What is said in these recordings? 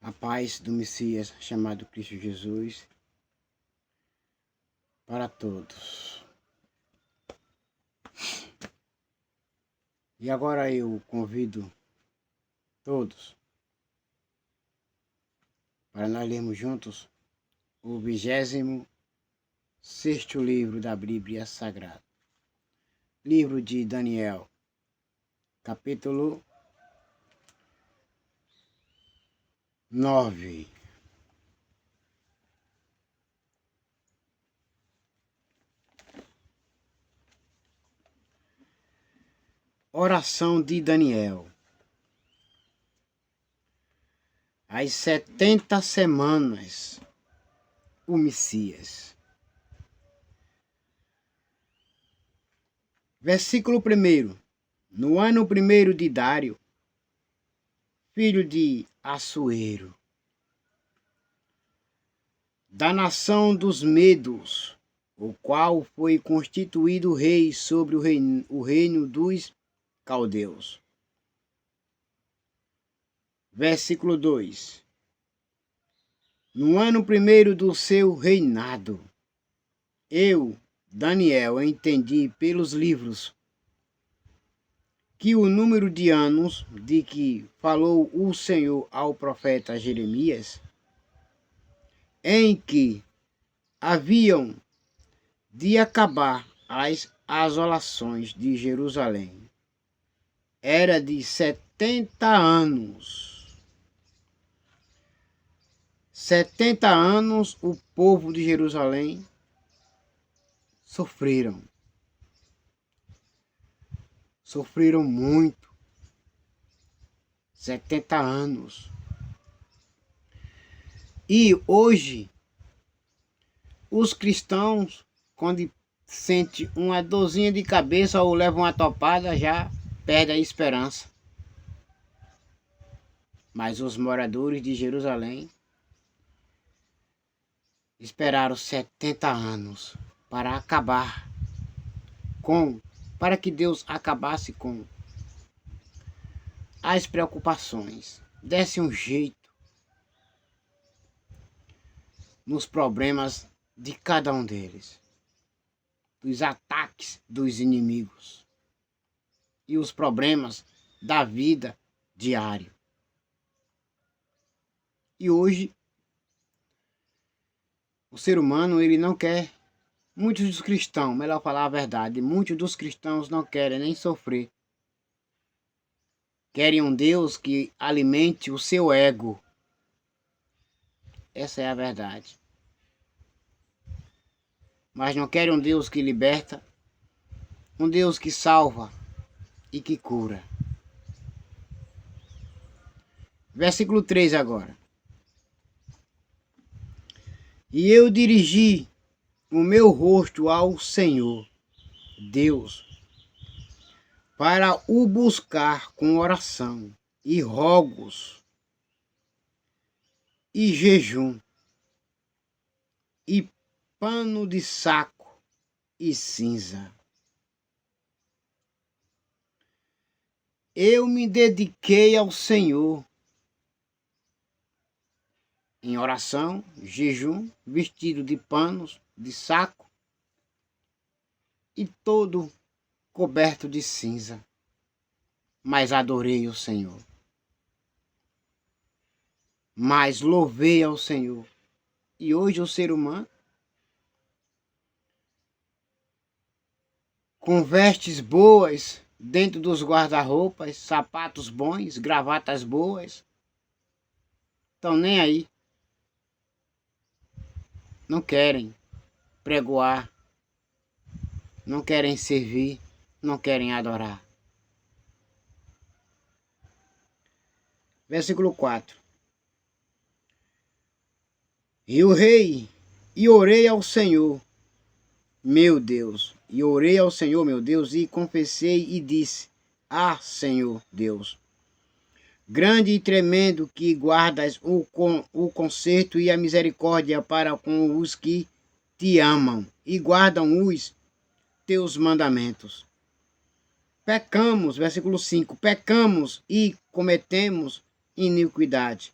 A paz do Messias chamado Cristo Jesus para todos. E agora eu convido todos para nós lermos juntos o 26º livro da Bíblia Sagrada. Livro de Daniel, capítulo 9. Oração de Daniel. As 70 semanas, o Messias. Versículo 1. No ano 1º de Dário, filho de Assuero, da nação dos Medos, o qual foi constituído rei sobre o reino dos caldeus. Versículo 2. No ano 1º do seu reinado, eu, Daniel, entendi pelos livros que o número de anos de que falou o Senhor ao profeta Jeremias, em que haviam de acabar as asolações de Jerusalém, era de 70 anos. 70 anos o povo de Jerusalém sofreram. Sofreram muito. 70 anos. E hoje, os cristãos, quando sentem uma dorzinha de cabeça ou levam uma topada, já perdem a esperança. Mas os moradores de Jerusalém esperaram 70 anos para que Deus acabasse com as preocupações, desse um jeito nos problemas de cada um deles, dos ataques dos inimigos e os problemas da vida diária. E hoje, o ser humano, ele não quer, muitos dos cristãos, melhor falar a verdade, muitos dos cristãos não querem nem sofrer. Querem um Deus que alimente o seu ego. Essa é a verdade. Mas não querem um Deus que liberta, um Deus que salva e que cura. Versículo 3 agora. E eu dirigi o meu rosto ao Senhor, Deus, para o buscar com oração e rogos e jejum e pano de saco e cinza. Eu me dediquei ao Senhor em oração, jejum, vestido de panos de saco e todo coberto de cinza. Mas adorei o Senhor. Mas louvei ao Senhor. E hoje o ser humano, com vestes boas dentro dos guarda-roupas, sapatos bons, gravatas boas, estão nem aí. Não querem pregoar, não querem servir, não querem adorar. Versículo 4. E orei ao Senhor, meu Deus, e confessei e disse: Ah, Senhor Deus, grande e tremendo, que guardas o conserto e a misericórdia para com os que te amam e guardam os teus mandamentos. Pecamos, versículo 5, pecamos e cometemos iniquidade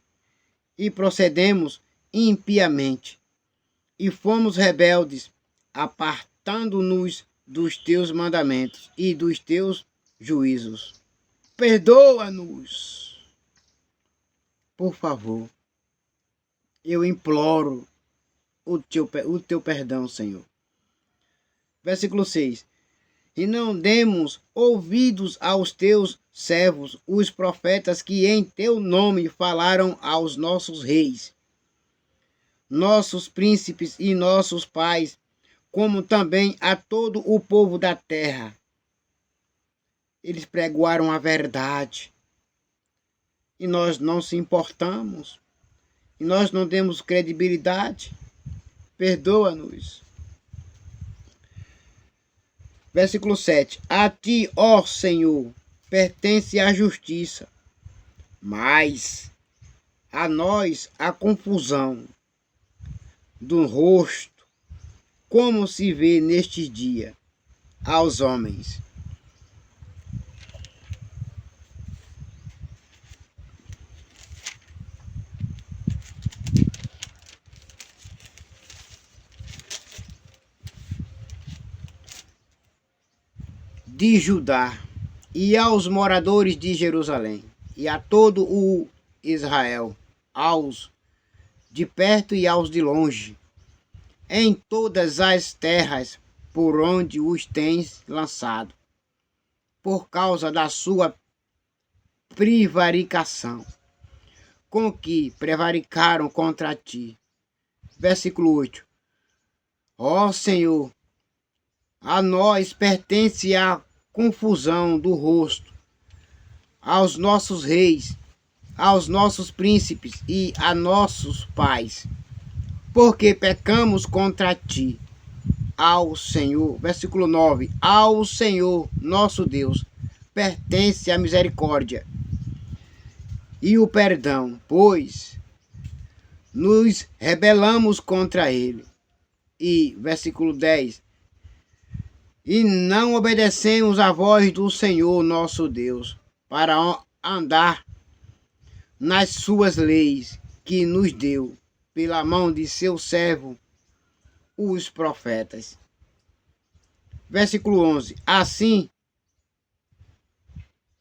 e procedemos impiamente, e fomos rebeldes, apartando-nos dos teus mandamentos e dos teus juízos. Perdoa-nos, por favor. Eu imploro o teu perdão, Senhor. Versículo 6. E não demos ouvidos aos teus servos, os profetas que em teu nome falaram aos nossos reis, nossos príncipes e nossos pais, como também a todo o povo da terra. Eles pregoaram a verdade e nós não se importamos, e nós não demos credibilidade. Perdoa-nos. Versículo 7. A ti, ó Senhor, pertence a justiça, mas a nós a confusão do rosto, como se vê neste dia aos homens. De Judá e aos moradores de Jerusalém e a todo o Israel, aos de perto e aos de longe, em todas as terras por onde os tens lançado, por causa da sua prevaricação, com que prevaricaram contra ti. Versículo 8. Ó Senhor, a nós pertence a confusão do rosto, aos nossos reis, aos nossos príncipes e a nossos pais, porque pecamos contra ti, ao Senhor. Versículo 9. Ao Senhor nosso Deus pertence a misericórdia e o perdão, pois nos rebelamos contra ele. E versículo 10. E não obedecemos à voz do Senhor nosso Deus, para andar nas suas leis que nos deu pela mão de seu servo, os profetas. Versículo 11. Assim,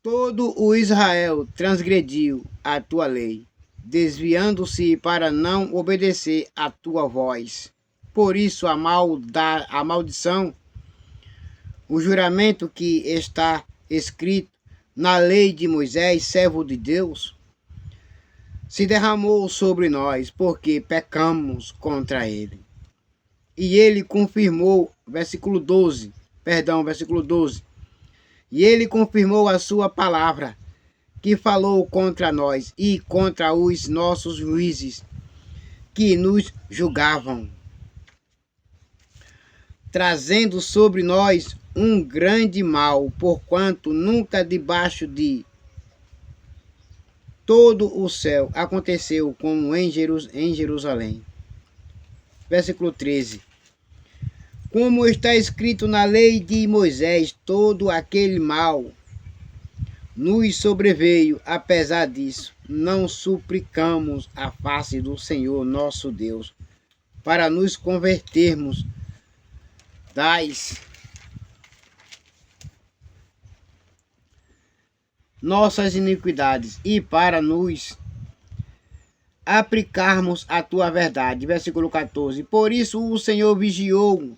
todo o Israel transgrediu a tua lei, desviando-se para não obedecer à tua voz. Por isso a maldição, o juramento que está escrito na lei de Moisés, servo de Deus, se derramou sobre nós, porque pecamos contra ele. E ele confirmou, versículo 12. E ele confirmou a sua palavra, que falou contra nós e contra os nossos juízes, que nos julgavam, trazendo sobre nós um grande mal, porquanto nunca debaixo de todo o céu aconteceu como em Jerusalém. Versículo 13. Como está escrito na lei de Moisés, todo aquele mal nos sobreveio. Apesar disso, não suplicamos a face do Senhor nosso Deus, para nos convertermos das nossas iniquidades e para nos aplicarmos a tua verdade. Versículo 14. Por isso o Senhor vigiou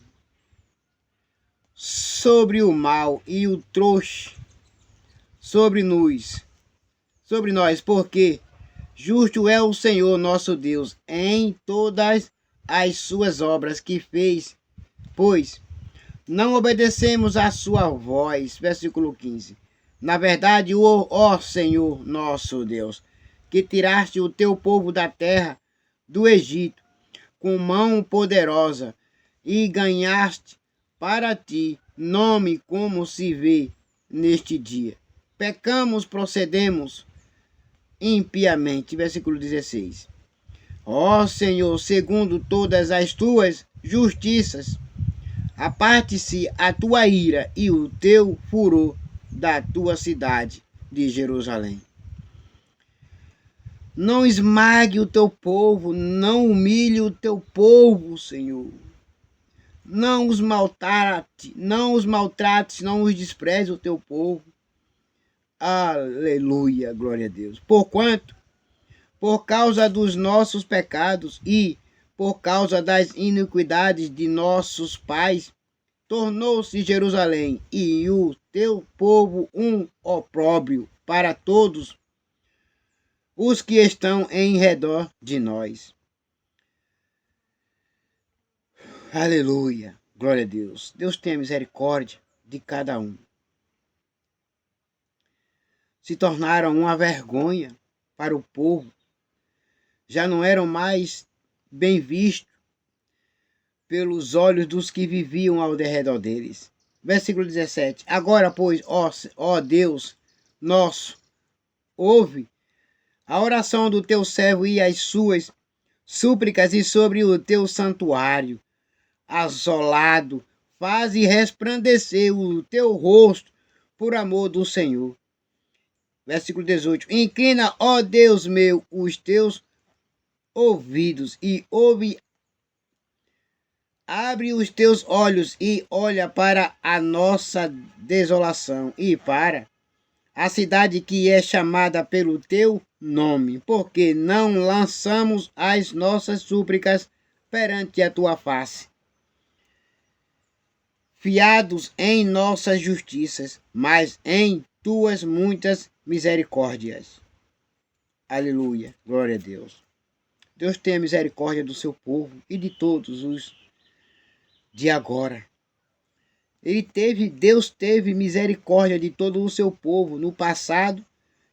sobre o mal e o trouxe sobre nós, porque justo é o Senhor nosso Deus em todas as suas obras que fez, pois não obedecemos à sua voz. Versículo 15. Na verdade, ó Senhor nosso Deus, que tiraste o teu povo da terra do Egito com mão poderosa e ganhaste para ti nome como se vê neste dia. Pecamos, procedemos impiamente. Versículo 16. Ó Senhor, segundo todas as tuas justiças, aparte-se a tua ira e o teu furor da tua cidade de Jerusalém. Não esmague o teu povo, não humilhe o teu povo, Senhor. Não os maltrate, não os despreze o teu povo. Aleluia, glória a Deus. Porquanto, por causa dos nossos pecados e por causa das iniquidades de nossos pais, tornou-se Jerusalém e o teu povo um opróbrio para todos os que estão em redor de nós. Aleluia, glória a Deus. Deus tenha misericórdia de cada um. Se tornaram uma vergonha para o povo, já não eram mais bem vistos pelos olhos dos que viviam ao derredor deles. Versículo 17. Agora, pois, ó Deus nosso, ouve a oração do teu servo e as suas súplicas, e sobre o teu santuário assolado, faze resplandecer o teu rosto por amor do Senhor. Versículo 18. Inclina, ó Deus meu, os teus ouvidos e ouve, abre os teus olhos e olha para a nossa desolação e para a cidade que é chamada pelo teu nome, porque não lançamos as nossas súplicas perante a tua face, fiados em nossas justiças, mas em tuas muitas misericórdias. Aleluia, glória a Deus. Deus tenha misericórdia do seu povo e de todos os de agora. Deus teve misericórdia de todo o seu povo no passado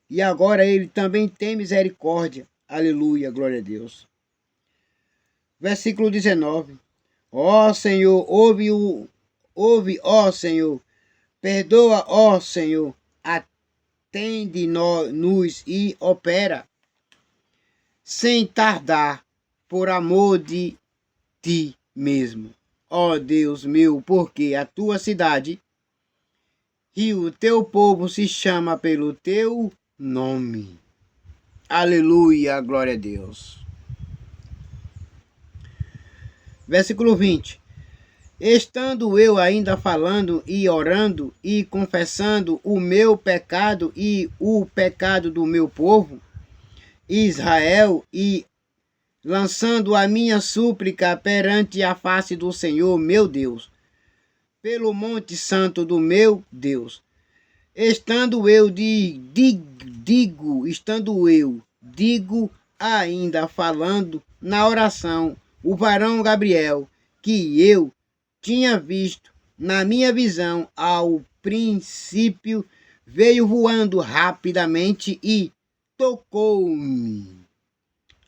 e agora ele também tem misericórdia. Aleluia, glória a Deus. Versículo 19. Ó Senhor, ouve, ó Senhor, perdoa, ó Senhor, atende-nos e opera sem tardar, por amor de ti mesmo. Ó Deus meu, porque a tua cidade e o teu povo se chama pelo teu nome. Aleluia, glória a Deus. Versículo 20. Estando eu ainda falando e orando e confessando o meu pecado e o pecado do meu povo, Israel, e lançando a minha súplica perante a face do Senhor, meu Deus, pelo monte santo do meu Deus, digo ainda falando na oração, o varão Gabriel, que eu tinha visto na minha visão ao princípio, veio voando rapidamente e tocou-me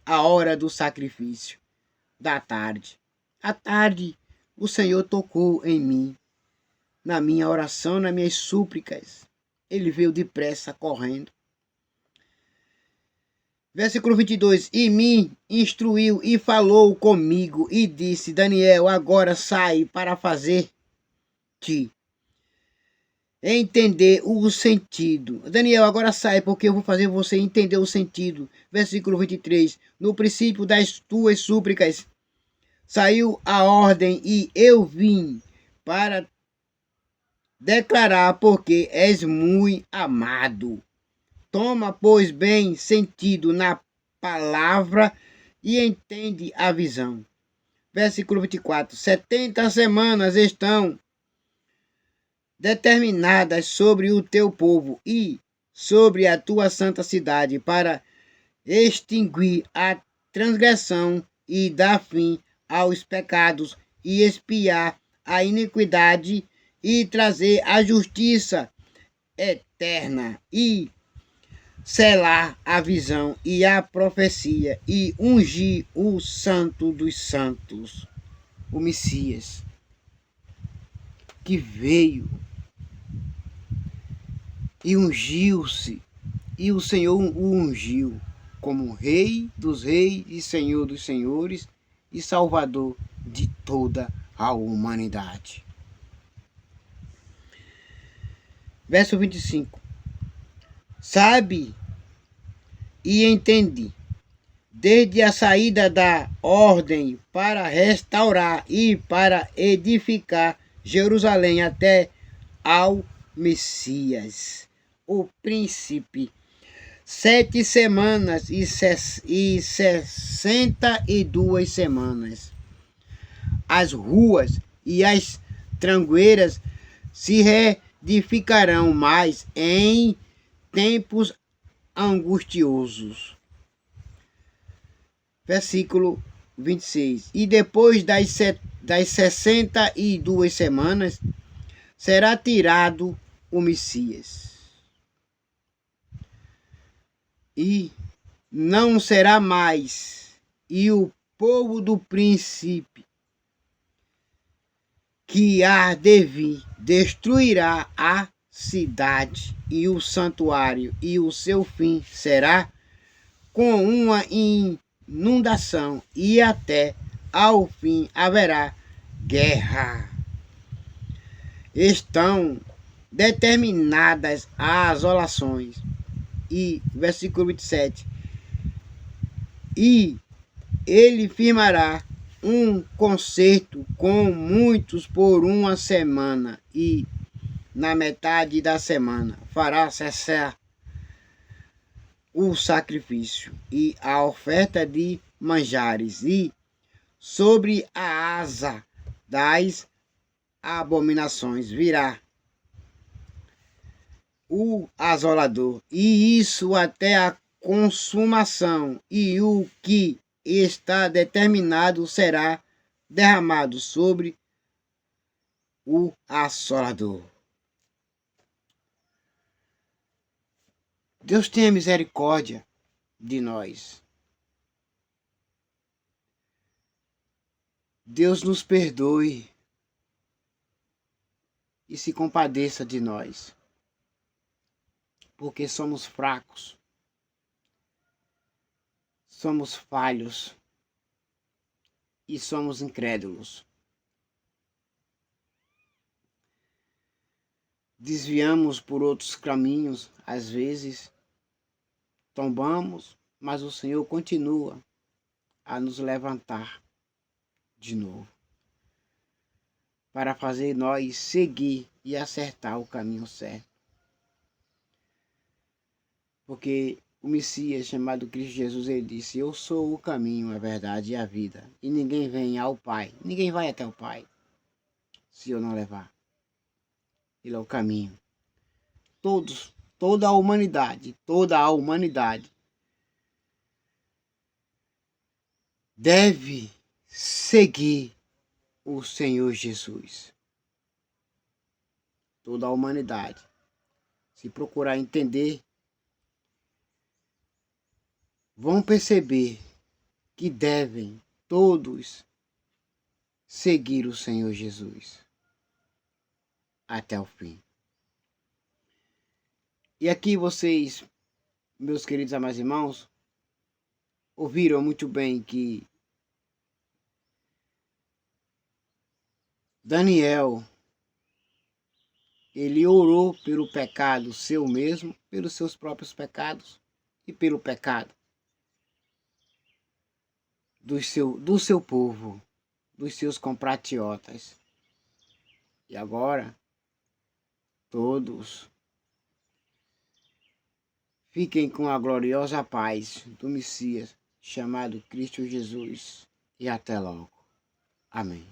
a hora do sacrifício da tarde. À tarde, o Senhor tocou em mim, na minha oração, nas minhas súplicas. Ele veio depressa, correndo. Versículo 22. E me instruiu e falou comigo e disse: Daniel, agora sai para fazer-te entender o sentido. Daniel, agora sai, porque eu vou fazer você entender o sentido. Versículo 23. No princípio das tuas súplicas saiu a ordem e eu vim para declarar, porque és muito amado. Toma, pois, bem sentido na palavra e entende a visão. Versículo 24. 70 semanas estão determinadas sobre o teu povo e sobre a tua santa cidade, para extinguir a transgressão e dar fim aos pecados e expiar a iniquidade e trazer a justiça eterna e selar a visão e a profecia e ungir o santo dos santos, o Messias, que veio e ungiu-se, e o Senhor o ungiu como Rei dos Reis e Senhor dos Senhores e Salvador de toda a humanidade. Verso 25. Sabe e entende desde a saída da ordem para restaurar e para edificar Jerusalém até ao Messias, o príncipe. 7 semanas e 62 semanas. As ruas e as trangueiras se reedificarão mais em tempos angustiosos. Versículo 26. E depois das 62 semanas, será tirado o Messias. E não será mais. E o povo do príncipe que há de vir destruirá a cidade e o santuário, e o seu fim será com uma inundação, e até ao fim haverá guerra. Estão determinadas as asolações. E versículo 27. E ele firmará um concerto com muitos por uma semana, e na metade da semana fará cessar o sacrifício e a oferta de manjares, e sobre a asa das abominações virá o asolador, e isso até a consumação, e o que está determinado será derramado sobre o assolador. Deus tenha misericórdia de nós. Deus nos perdoe e se compadeça de nós, porque somos fracos, somos falhos e somos incrédulos. Desviamos por outros caminhos, às vezes tombamos, mas o Senhor continua a nos levantar de novo, para fazer nós seguir e acertar o caminho certo. Porque o Messias, chamado Cristo Jesus, ele disse: eu sou o caminho, a verdade e a vida, e ninguém vem ao Pai, ninguém vai até o Pai se eu não levar. Ele é o caminho. Toda a humanidade deve seguir o Senhor Jesus. Toda a humanidade, se procurar entender, vão perceber que devem todos seguir o Senhor Jesus até o fim. E aqui vocês, meus queridos amados irmãos, ouviram muito bem que Daniel, ele orou pelo pecado seu mesmo, pelos seus próprios pecados e pelo pecado do seu povo, dos seus compatriotas. E agora, todos fiquem com a gloriosa paz do Messias, chamado Cristo Jesus. E até logo. Amém.